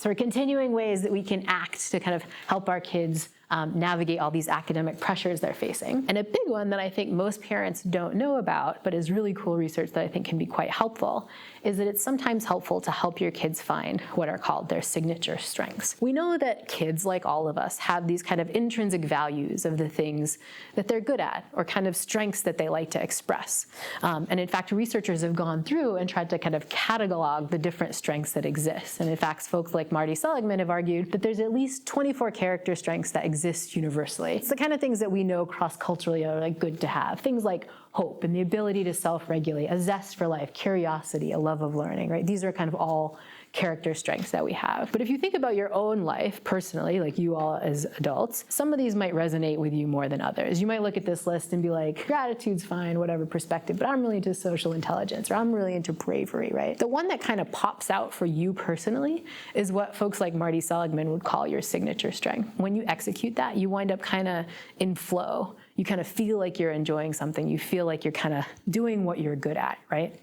So we're continuing ways that we can act to kind of help our kids navigate all these academic pressures they're facing. And a big one that I think most parents don't know about, but is really cool research that I think can be quite helpful, is that it's sometimes helpful to help your kids find what are called their signature strengths. We know that kids, like all of us, have these kind of intrinsic values of the things that they're good at, or kind of strengths that they like to express. And in fact, researchers have gone through and tried to kind of catalog the different strengths that exist. And in fact, folks like Marty Seligman have argued that there's at least 24 character strengths that exist universally. It's the kind of things that we know cross-culturally are like good to have. Things like hope and the ability to self-regulate, a zest for life, curiosity, a love of learning, right? These are kind of all character strengths that we have. But if you think about your own life personally, like you all as adults, some of these might resonate with you more than others. You might look at this list and be like, gratitude's fine, whatever perspective, but I'm really into social intelligence, or I'm really into bravery, right? The one that kind of pops out for you personally is what folks like Marty Seligman would call your signature strength. When you execute that, you wind up kind of in flow. You kind of feel like you're enjoying something. You feel like you're kind of doing what you're good at, right?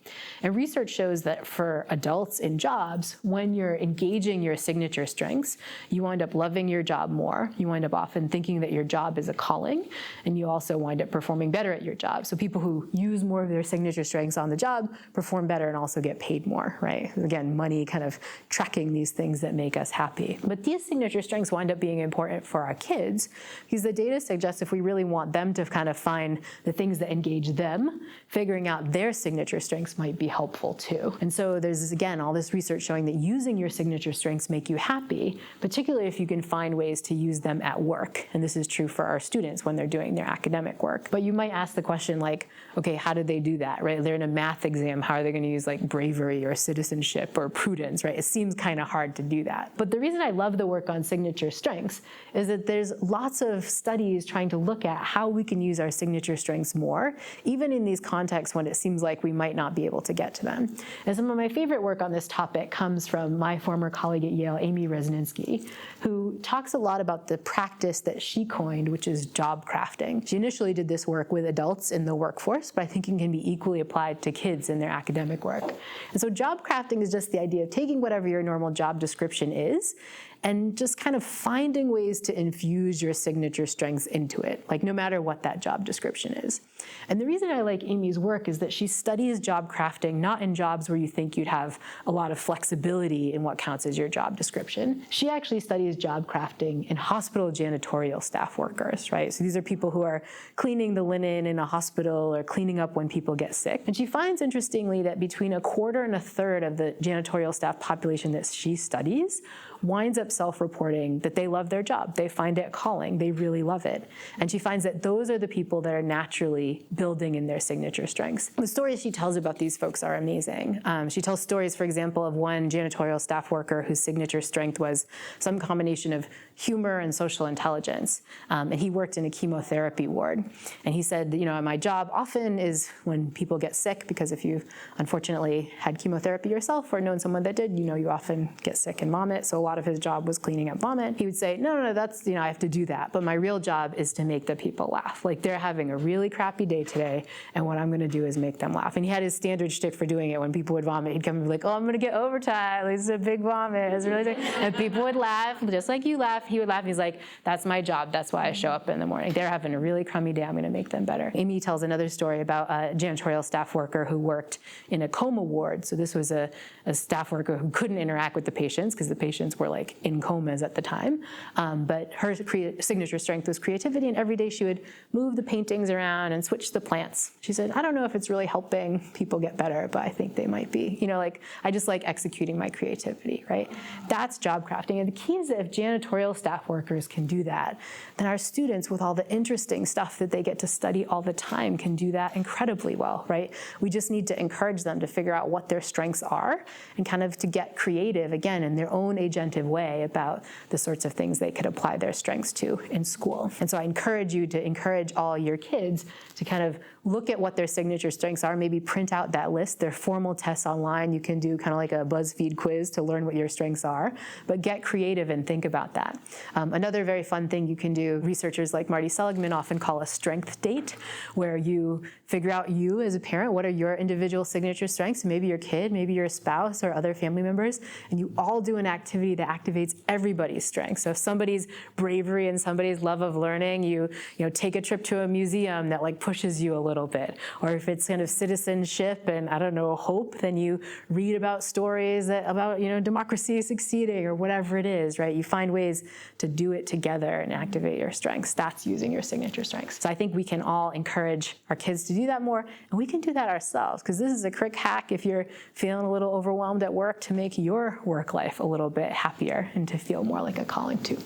And research shows that for adults in jobs, when you're engaging your signature strengths, you wind up loving your job more. You wind up often thinking that your job is a calling, and you also wind up performing better at your job. So people who use more of their signature strengths on the job perform better and also get paid more, right? Again, money kind of tracking these things that make us happy. But these signature strengths wind up being important for our kids because the data suggests if we really want them to kind of find the things that engage them, figuring out their signature strengths might be helpful too. And so there's, again, all this research showing that using your signature strengths make you happy, particularly if you can find ways to use them at work. And this is true for our students when they're doing their academic work. But you might ask the question like, okay, how do they do that, right? They're in a math exam, how are they going to use like bravery or citizenship or prudence, right? It seems kind of hard to do that. But the reason I love the work on signature strengths is that there's lots of studies trying to look at how we can use our signature strengths more, even in these contexts when it seems like we might not be able to get to them. And some of my favorite work on this topic comes from my former colleague at Yale, Amy Resninsky, who talks a lot about the practice that she coined, which is job crafting. She initially did this work with adults in the workforce, but I think it can be equally applied to kids in their academic work. And so job crafting is just the idea of taking whatever your normal job description is and just kind of finding ways to infuse your signature strengths into it, like no matter what that job description is. And the reason I like Amy's work is that she studies job crafting not in jobs where you think you'd have a lot of flexibility in what counts as your job description. She actually studies job crafting in hospital janitorial staff workers, right? So these are people who are cleaning the linen in a hospital or cleaning up when people get sick. And she finds, interestingly, that between a quarter and a third of the janitorial staff population that she studies winds up self-reporting that they love their job. They find it calling. They really love it. And she finds that those are the people that are naturally building in their signature strengths. The stories she tells about these folks are amazing. She tells stories, for example, of one janitorial staff worker whose signature strength was some combination of humor and social intelligence. And he worked in a chemotherapy ward. And he said, you know, my job often is when people get sick, because if you've unfortunately had chemotherapy yourself or known someone that did, you know you often get sick and vomit. So a lot of his job was cleaning up vomit. He would say, no, that's, you know, I have to do that. But my real job is to make the people laugh. Like they're having a really crappy day today, and what I'm going to do is make them laugh. And he had his standard shtick for doing it. When people would vomit, he'd come and be like, oh, I'm going to get overtime. Like, this is a big vomit. It's really big. And people would laugh, just like you laugh. He would laugh. He's like, that's my job. That's why I show up in the morning. They're having a really crummy day. I'm going to make them better. Amy tells another story about a janitorial staff worker who worked in a coma ward. So this was a staff worker who couldn't interact with the patients because the patients were like in comas at the time. But her signature strength was creativity, and every day she would move the paintings around and switch the plants. She said, I don't know if it's really helping people get better, but I think they might be. You know, like, I just like executing my creativity, right? That's job crafting. And the key is that if janitorial staff workers can do that, then our students with all the interesting stuff that they get to study all the time can do that incredibly well, right? We just need to encourage them to figure out what their strengths are and kind of to get creative, again, in their own agentive way about the sorts of things they could apply their strengths to in school. And so I encourage you to encourage all your kids to kind of look at what their signature strengths are, maybe print out that list. There are formal tests online. You can do kind of like a BuzzFeed quiz to learn what your strengths are, but get creative and think about that. Another very fun thing you can do, researchers like Marty Seligman often call a strength date, where you figure out you as a parent, what are your individual signature strengths, maybe your kid, maybe your spouse or other family members, and you all do an activity that activates everybody's strengths. So if somebody's bravery and somebody's love of learning, you take a trip to a museum that like pushes you a little bit. Or if it's kind of citizenship and, I don't know, hope, then you read about stories about democracy succeeding or whatever it is, right? You find ways to do it together and activate your strengths. That's using your signature strengths. So I think we can all encourage our kids to do that more, and we can do that ourselves, because this is a quick hack if you're feeling a little overwhelmed at work to make your work life a little bit happier and to feel more like a calling too.